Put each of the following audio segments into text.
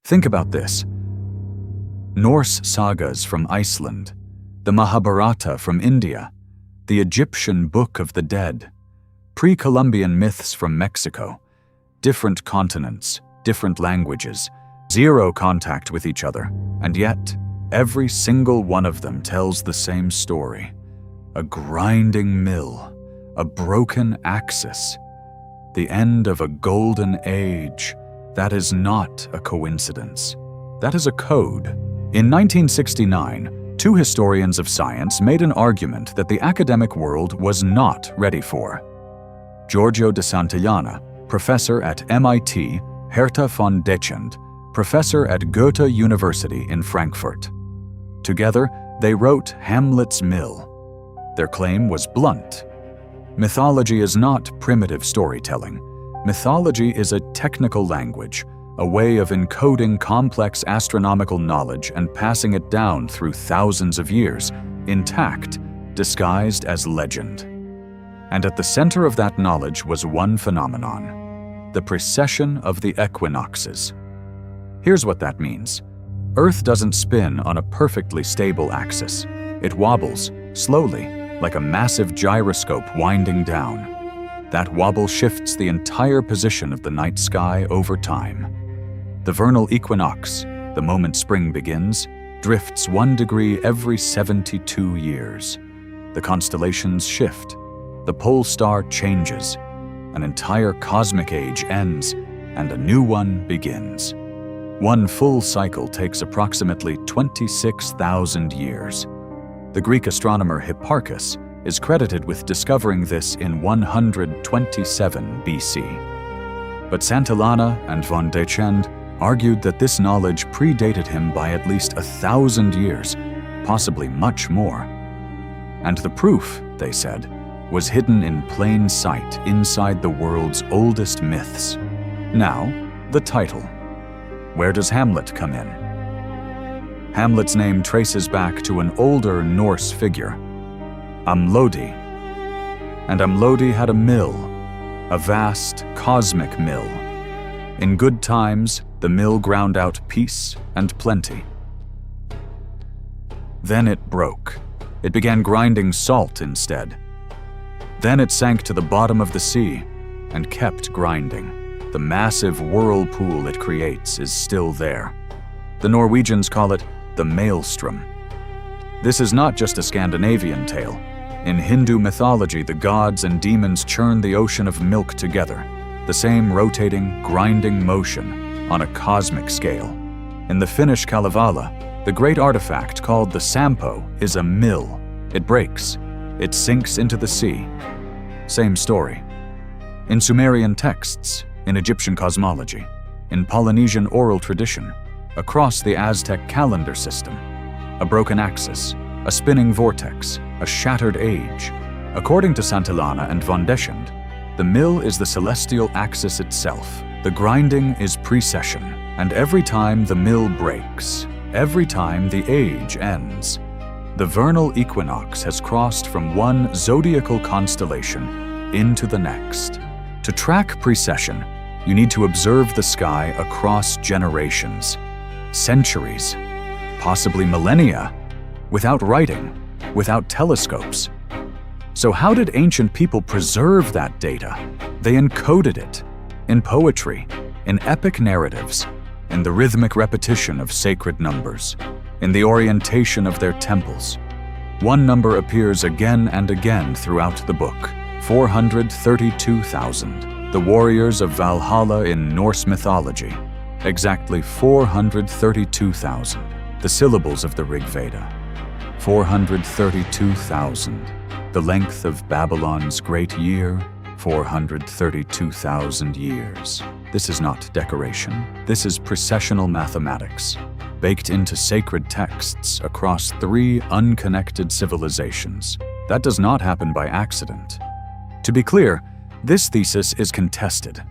Think about this. Norse sagas from Iceland, the Mahabharata from India, the Egyptian Book of the Dead, pre-Columbian myths from Mexico, different continents, different languages, zero contact with each other, and yet every single one of them tells the same story. A grinding mill, a broken axis, the end of a golden age. That is not a coincidence. That is a code. In 1969, two historians of science made an argument that the academic world was not ready for. Giorgio de Santillana, professor at MIT, Hertha von Dechend, professor at Goethe University in Frankfurt. Together, they wrote Hamlet's Mill. Their claim was blunt. Mythology is not primitive storytelling. Mythology is a technical language, a way of encoding complex astronomical knowledge and passing it down through thousands of years, intact, disguised as legend. And at the center of that knowledge was one phenomenon: the precession of the equinoxes. Here's what that means. Earth doesn't spin on a perfectly stable axis. It wobbles, slowly, like a massive gyroscope winding down. That wobble shifts the entire position of the night sky over time. The vernal equinox, the moment spring begins, drifts 1 degree every 72 years. The constellations shift. The pole star changes. An entire cosmic age ends, and a new one begins. One full cycle takes approximately 26,000 years. The Greek astronomer Hipparchus is credited with discovering this in 127 BC. But Santillana and von Dechend argued that this knowledge predated him by at least 1,000 years, possibly much more. And the proof, they said, was hidden in plain sight inside the world's oldest myths. Now, the title. Where does Hamlet come in? Hamlet's name traces back to an older Norse figure, Amlodhi. And Amlodhi had a mill, a vast cosmic mill. In good times, the mill ground out peace and plenty. Then it broke. It began grinding salt instead. Then it sank to the bottom of the sea and kept grinding. The massive whirlpool it creates is still there. The Norwegians call it the Maelstrom. This is not just a Scandinavian tale. In Hindu mythology, the gods and demons churn the ocean of milk together, the same rotating, grinding motion on a cosmic scale. In the Finnish Kalevala, the great artifact called the Sampo is a mill. It breaks. It sinks into the sea. Same story. In Sumerian texts, in Egyptian cosmology, in Polynesian oral tradition, across the Aztec calendar system, a broken axis, a spinning vortex, a shattered age. According to Santillana and von Dechend, the mill is the celestial axis itself. The grinding is precession, and every time the mill breaks, every time the age ends, the vernal equinox has crossed from one zodiacal constellation into the next. To track precession, you need to observe the sky across generations, centuries, possibly millennia, without writing, without telescopes. So how did ancient people preserve that data? They encoded it in poetry, in epic narratives, in the rhythmic repetition of sacred numbers, in the orientation of their temples. One number appears again and again throughout the book: 432,000, the warriors of Valhalla in Norse mythology. Exactly 432,000, the syllables of the Rigveda. 432,000, the length of Babylon's great year, 432,000 years. This is not decoration. This is precessional mathematics, baked into sacred texts across 3 unconnected civilizations. That does not happen by accident. To be clear, this thesis is contested.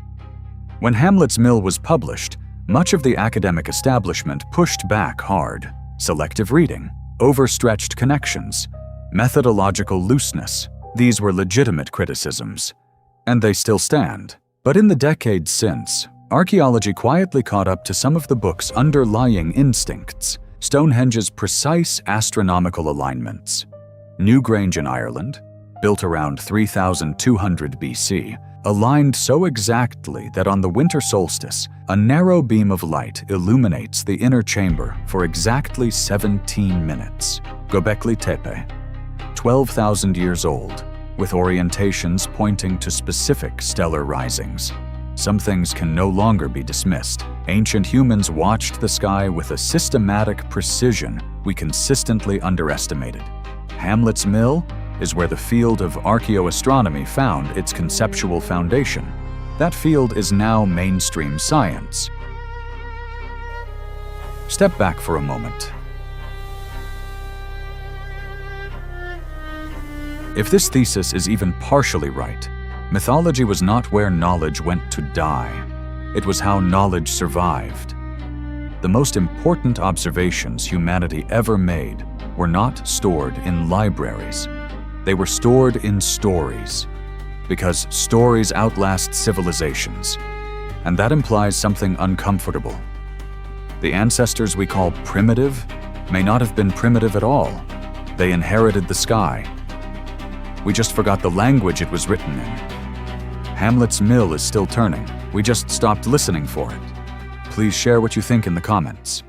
When Hamlet's Mill was published, much of the academic establishment pushed back hard. Selective reading, overstretched connections, methodological looseness. These were legitimate criticisms, and they still stand. But in the decades since, Archaeology quietly caught up to some of the book's underlying instincts, Stonehenge's precise astronomical alignments. Newgrange in Ireland, built around 3200 BC, aligned so exactly that on the winter solstice, a narrow beam of light illuminates the inner chamber for exactly 17 minutes. Göbekli Tepe, 12,000 years old, with orientations pointing to specific stellar risings. Some things can no longer be dismissed. Ancient humans watched the sky with a systematic precision we consistently underestimated. Hamlet's Mill is where the field of archaeoastronomy found its conceptual foundation. That field is now mainstream science. Step back for a moment. If this thesis is even partially right, mythology was not where knowledge went to die. It was how knowledge survived. The most important observations humanity ever made were not stored in libraries. They were stored in stories, because stories outlast civilizations, and that implies something uncomfortable. The ancestors we call primitive may not have been primitive at all. They inherited the sky. We just forgot the language it was written in. Hamlet's mill is still turning. We just stopped listening for it. Please share what you think in the comments.